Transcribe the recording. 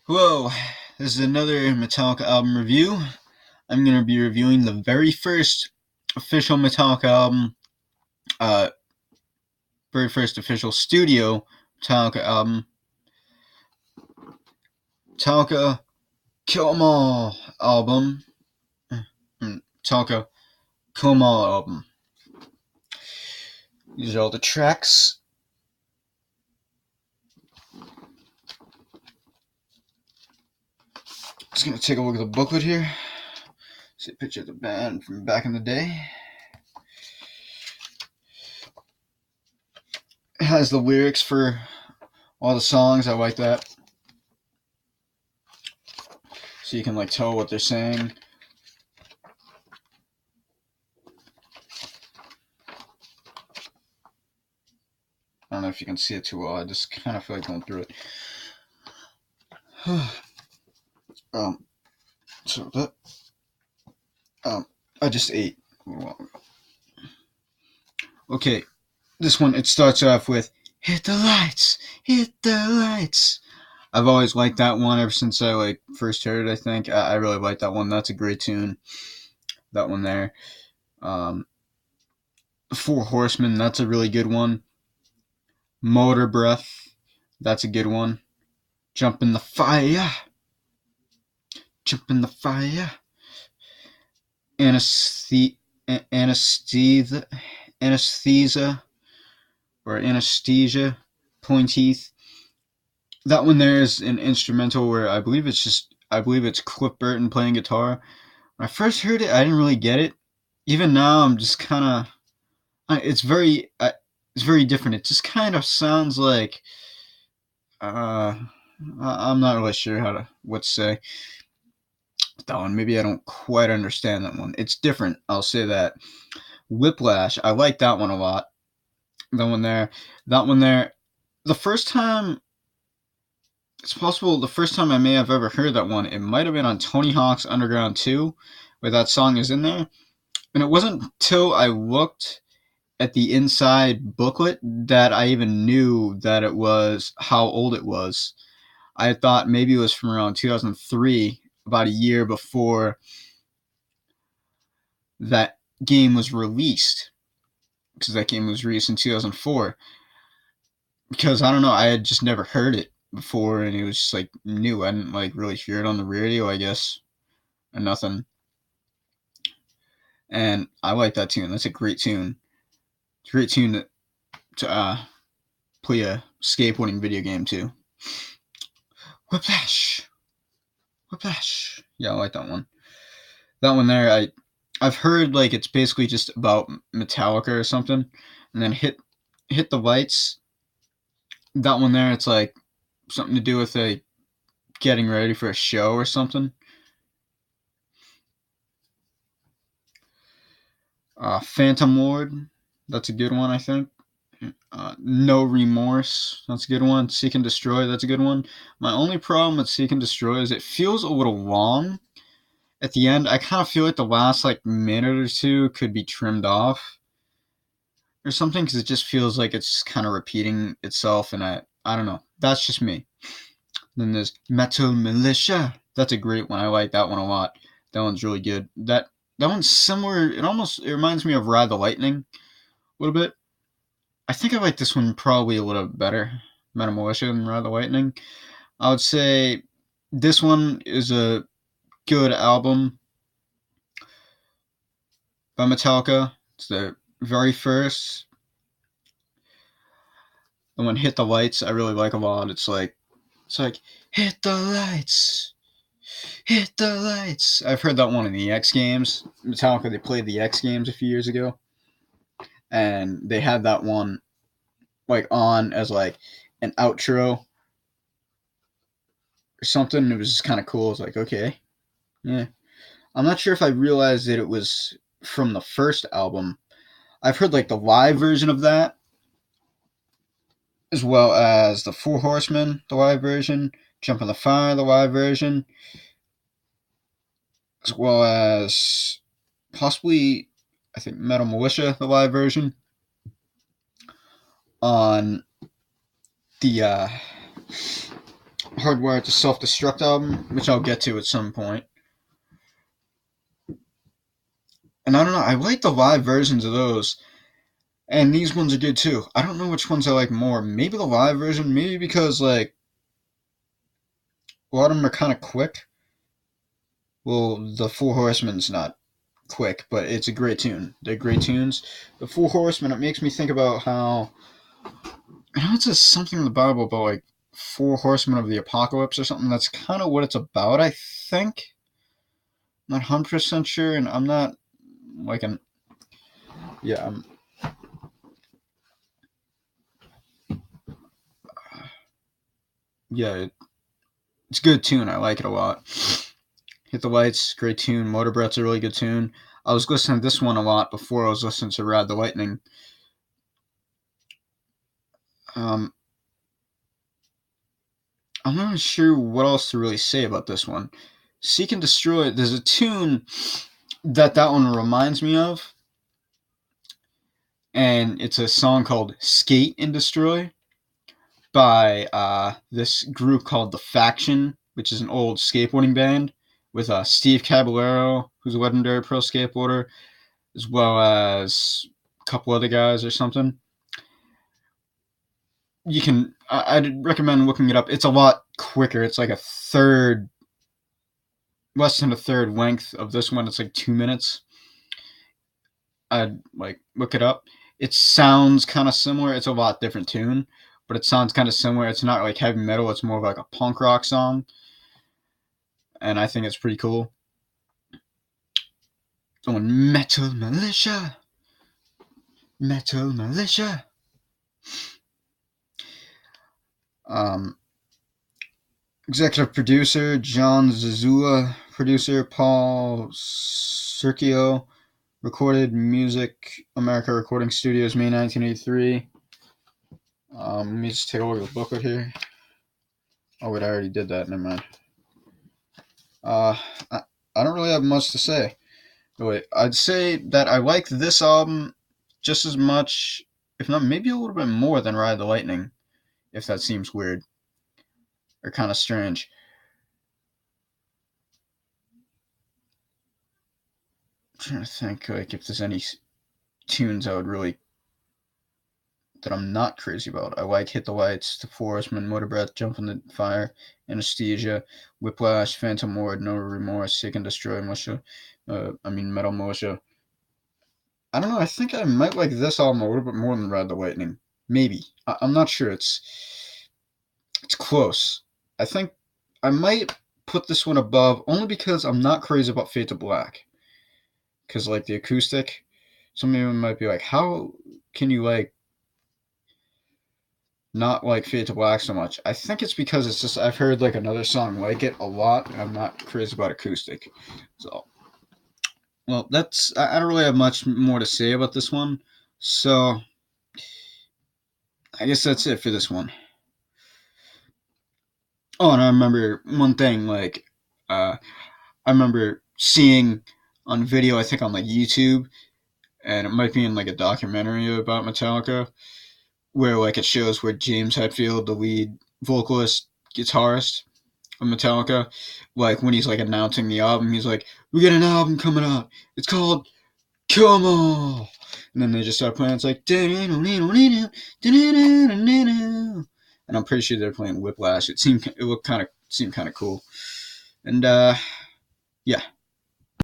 Hello, this is another Metallica album review. I'm going to be reviewing the very first official Metallica album, uh, very first official studio Metallica album, Metallica Kill 'Em All album, Metallica Kill 'Em All album. These are all the tracks. Just going to take a look at the booklet here. See a picture of the band from back in the day. It has the lyrics for all the songs. I like that. So you can tell what they're saying. I don't know if you can see it too well. I just kind of feel like going through it. So that I just ate a little while ago. Okay, this one it starts off with "Hit the lights, hit the lights." I've always liked that one ever since I first heard it. I think I really like that one. That's a great tune. That one there. Four Horsemen. That's a really good one. Motor Breath. That's a good one. Jump in the fire. Jump in the fire. Anesthesia or anesthesia, Pointeeth. That one there is an instrumental where I believe it's Cliff Burton playing guitar. When I first heard it, I didn't really get it. Even now, I'm just kind of. It's very different. It just kind of sounds like. I'm not really sure what to say. That one, maybe I don't quite understand that one. It's different. I'll say that. Whiplash, I like that one a lot. That one there. The first time, it's possible the first time I may have ever heard that one, it might have been on Tony Hawk's Underground 2, where that song is in there. And it wasn't until I looked at the inside booklet that I even knew that it was how old it was. I thought maybe it was from around 2003, about a year before that game was released. Because that game was released in 2004. Because I don't know, I had just never heard it before, and it was just new. I didn't really hear it on the radio, I guess, or nothing. And I like that tune. That's a great tune. It's a great tune to play a skateboarding video game too. Whiplash, Whiplash. Yeah, I like that one. That one there, I've heard it's basically just about Metallica or something, and then hit the lights. That one there, it's something to do with getting ready for a show or something. Phantom Lord, that's a good one, I think. No Remorse, that's a good one. Seek and Destroy, that's a good one. My only problem with Seek and Destroy is it feels a little long at the end. I kind of feel like the last minute or two could be trimmed off or something, because it just feels like it's kind of repeating itself, and I don't know. That's just me. Then there's Metal Militia. That's a great one. I like that one a lot. That one's really good. That one's similar. It reminds me of Ride the Lightning a little bit. I think I like this one probably a little better, Metal Militia, than Ride the Lightning. I would say this one is a good album by Metallica. It's the very first. The one Hit the Lights I really like a lot. It's like hit the lights. Hit the lights. I've heard that one in the X Games. Metallica, they played the X Games a few years ago, and they had that one on as an outro or something. It was just kind of cool. It's okay, yeah. I'm not sure if I realized that it was from the first album. I've heard the live version of that, as well as the Four Horsemen, the live version, Jump in the Fire, the live version, as well as possibly, I think, Metal Militia, the live version, on the Hardwired to Self-Destruct album, which I'll get to at some point. And I don't know, I like the live versions of those. And these ones are good too. I don't know which ones I like more. Maybe the live version, maybe because like a lot of them are kind of quick. Well, the Four Horsemen's not quick, but it's a great tune. They're great tunes. The Four Horsemen, it makes me think about how I know it says something in the Bible about like four horsemen of the apocalypse or something. That's kind of what it's about, I think. I'm not 100% sure, and I'm not like an yeah. Yeah, it's a good tune. I like it a lot. Hit the Lights, great tune. Motor Breath's a really good tune. I was listening to this one a lot before I was listening to Ride the Lightning. Um, I'm not sure what else to really say about this one. Seek and Destroy, there's a tune that one reminds me of, and it's a song called Skate and Destroy by this group called The Faction, which is an old skateboarding band with Steve Caballero, who's a legendary pro skateboarder, as well as a couple other guys or something. You can, I'd recommend looking it up. It's a lot quicker. It's like a third, less than a third length of this one. It's like 2 minutes. I'd like look it up. It sounds kind of similar. It's a lot different tune, but it sounds kind of similar. It's not like heavy metal. It's more of like a punk rock song, and I think it's pretty cool. Going Metal Militia, Metal Militia. Executive producer John Zazula, producer Paul Sergio. Recorded Music America Recording Studios, May 1983. Let me just take a look at the booklet here. Oh wait, I already did that. Never mind. I don't really have much to say. Wait, I'd say that I like this album just as much, if not maybe a little bit more than Ride the Lightning, if that seems weird or kind of strange. I'm trying to think like if there's any tunes I would really that I'm not crazy about. I like Hit the Lights, The Forestman, Motor Breath, Jump in the Fire, Anesthesia, Whiplash, Phantom Ward, No Remorse, Seek and Destroy, Metal Militia. I don't know, I think I might like this album a little bit more than Ride the Lightning. Maybe. I'm not sure. It's close. I think I might put this one above only because I'm not crazy about Fade to Black. Because like the acoustic, some people might be like, how can you like not like Fade to Black so much? I think it's because it's just I've heard like another song like it a lot, and I'm not crazy about acoustic. So, well, I don't really have much more to say about this one. So, I guess that's it for this one. Oh, and I remember one thing like I remember seeing on video, I think on like YouTube, and it might be in like a documentary about Metallica, where like it shows where James Hetfield, the lead vocalist, guitarist of Metallica, like when he's like announcing the album, he's like, "We got an album coming out. It's called Come On," and then they just start playing. It's like, and I'm pretty sure they're playing Whiplash. It looked kind of seemed kind of cool, and yeah.